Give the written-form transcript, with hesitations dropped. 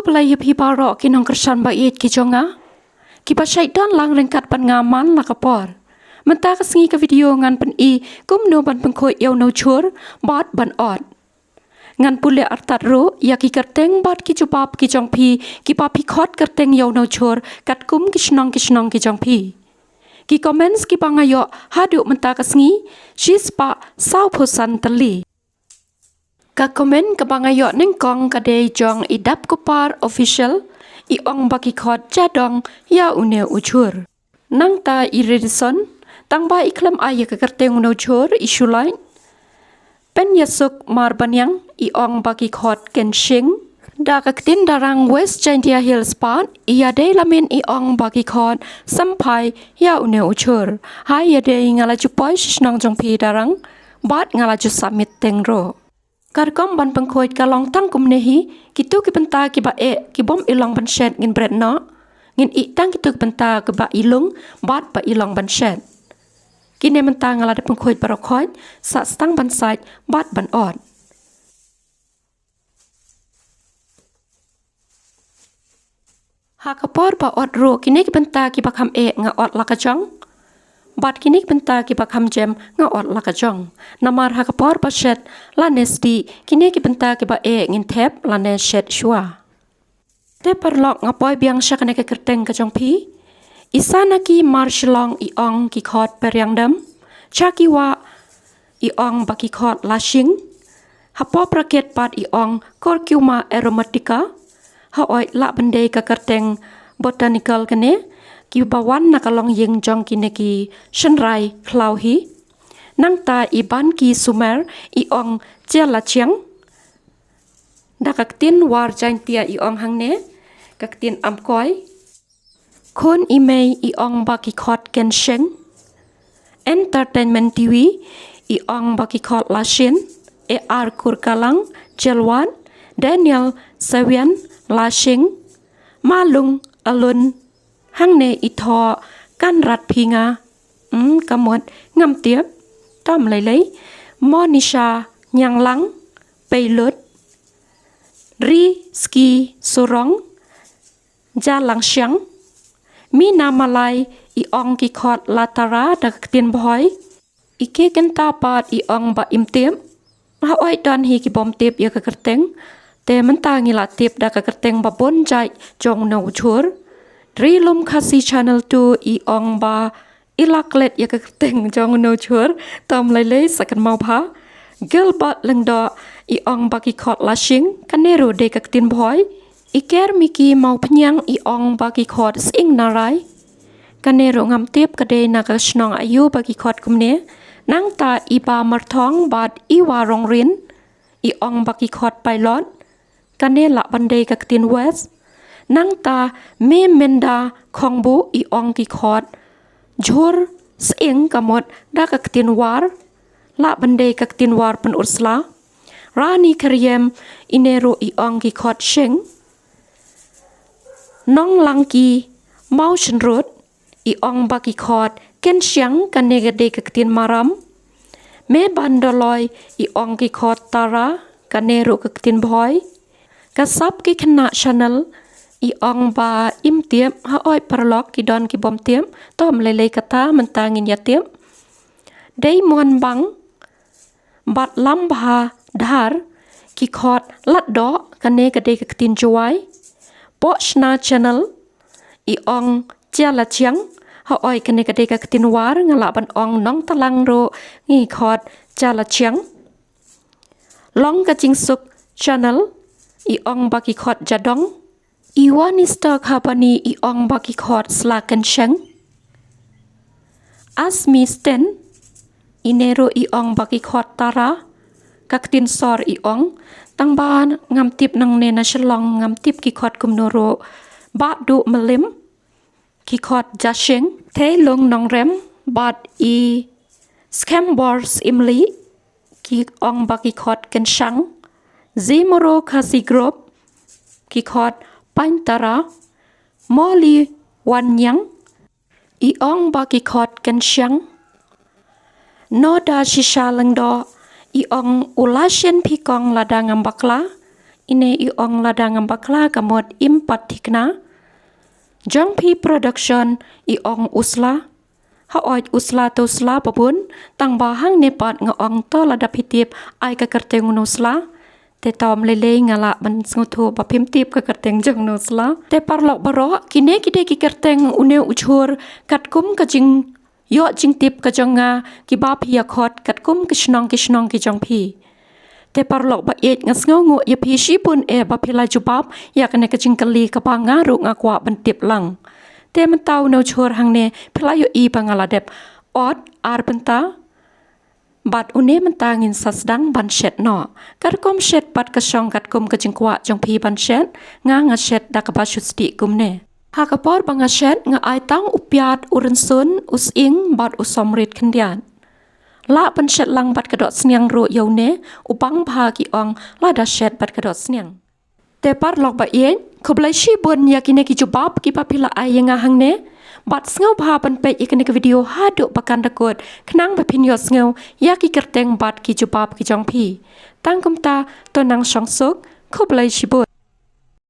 pelai pi baro kinong kersan bait ki jonga. Ki pa syaitan lang rengkat pan ngaman la kapor. Menta kesengi ke video ngan pen i kumno ban pynkhuid yau no jhur bat ban ot. Ngan pule artat ro ya ki kerteng bat ki jubab ki jongphi ki pa pi khot kerteng yau no jhur kat kum ki snong ki jongphi. Ki comments ki pangayo hadu menta kesengi shispa sau phusan tali. Ka komen ka pangayo nengkong kadei jong idap kupar official i ong baki khot jadong ya une ujhur. Nang ta i redison tang ba iklam aya ka kerteng no jhur i shulain. Pen yasuk mar banyang i ong baki khot ken shing. Da kaktin darang West Jantia Hill Spot iya de lamin i ong baki khot sampai ya une ujhur. Hai ya de ngala jupoy shisnong jongphi darang bat ngala ju submit tengro. Karkom ban pynkhuid kalong tang kumnehi kitu ki penta ki ba ki bom ilong ban shed ngin bret no ngin i tang kitu ki penta ki ba ilung bat ba ilong ban shed. Kini menta ngala de pynkhuid barokhoi sa stang ban side bat ban ot. Hakapor ba ot ro kini ki penta ki ba kham nga ot lakajong. Bat kini benta ki bakam jem nga ot lakajong. Namar hakapor ba shed lanes di kini ki benta ki ba ngin tep lanes shed shua. Te perlok ngapoy biang sya kene ke kerteng ka jongphi. Isana ki marshalong i ong ki khot peryang dam. Chaki wa i ong baki khot lashing. Hapo praket pat i ong curcuma aromatica. Haoy la bende ka kerteng botanical kene. Ki bawan nakalong yeng jong kine ki shenrai klau hi. Nang ta iban ki sumer i ong jela chiang. Da kaktin war jain tia i ong hang ne. Kaktin amkoy. Kun imei i ong baki khot ken sheng. Entertainment TV i ong baki khot lashin. AR kurkalang jelwan. Daniel Sawian lashing. Malung alun. Hang ne itho kan rat pinga kamot ngam tiep tom lấy Monisha nyang lang peilut ri ski surong ja lang siang mina malai i ong ki khot latara dak tin boy ike ken ta pat i ong ba im tiep ha oi don hi ki bom tiep ya ka kerteng te menta ngila tiep dak ka kerteng ba bon jai jong no jhur. Rilum kasi channel 2 i ong ba ilaklet ya ka kerteng jong no jhur tom lai sakan mau pha gilbat lengdo i ong ba ki khot lashing kanero de ka tin boy iker miki mau pnyang i ong ba ki khot sing narai kanero ngam tiep ka de na ka snong ayu ba ki khot kumne nang ta i ba marthong bat i warong rin i ong ba ki khot pilot kanela bande ka tin west. Nang ta me menda khongbu i ong ki khot jhur sing kamot da ka tin war la bande ka tin war pen ursla rani karyem inero i ong ki khot sheng nong langki motion road i ong ba ki khot ken siang ka negade ka tin maram me bandoloy i ong ki khot tara ka nero ka tin boy ka sap ki khna channel i ong ba im tiep ha oi perlok ki don ki bom tiep tom lele kata mentangin ya tiep dei mon bang bat lam bha dhar ki khot lat do kane kade ka tin juai pochna channel i ong jela chiang ha oi kane kade ka tin war ngala ban ong nong talang ro ngi khot jela chiang long ka ching suk channel i ong ba ki khot jadong Iwanista Kapani i ong baki khot slaken sheng. Asmi sten inero i ong baki khot tara kaktin sor i ong tangban ngam tip nang ne na shalong ngam tip ki khot kumnoro ba du melim ki khot jasheng te long nong rem bat i scambors imli ki ong baki khot ken shang zimoro kasi group ki khot Paintara, Molly Wanyang, i ong baki khot ken siang. No da shisha lengdo i ong ulasyen pikong lada ngambakla Ine iong ladang bakla kamot impat tikna. Jongphi production iong usla. Haoit usla to usla babun tang bahang nepat ngaong to ladap hitip ai kakerteng nusla. Te tom lele ngala ban ngutu bapim tip kakerteng jong nusla. Te parlok barok kine kide kikerteng une jhur katkum kajing yo jing tip kajonga kibab yakot katkum kishnong ki jongphi. Te parlok ba et ngasngongu ya pi shipun bapila jubab ya kene kali kapangaru ngakwa bentip lang. Te mentau no jhur hangne pilayo I pangaladep ot ar benta bat une mentangin sasdang ban shet no. Katkom shet bat kasyong katkum kajingkwa jongphi ban shet nga shet dakabashusti kumne. Hakapor banga shet nga ai tang upiat urensun using bat usomrit kendian. La ban shet lang bat kadot sniang ro yaune upang bahagi ong lada shet bat kadot sniang. Te parlok ba ien kublai shibun yakine ki jubab ki papila ai nga hangne bat sngau bha ban pe ikene ke video hadu bakan dakot knang bapin yo sngau yaki kerteng bat ki jubab ki jongphi tangkum ta tonang shongsuk kublai shibun.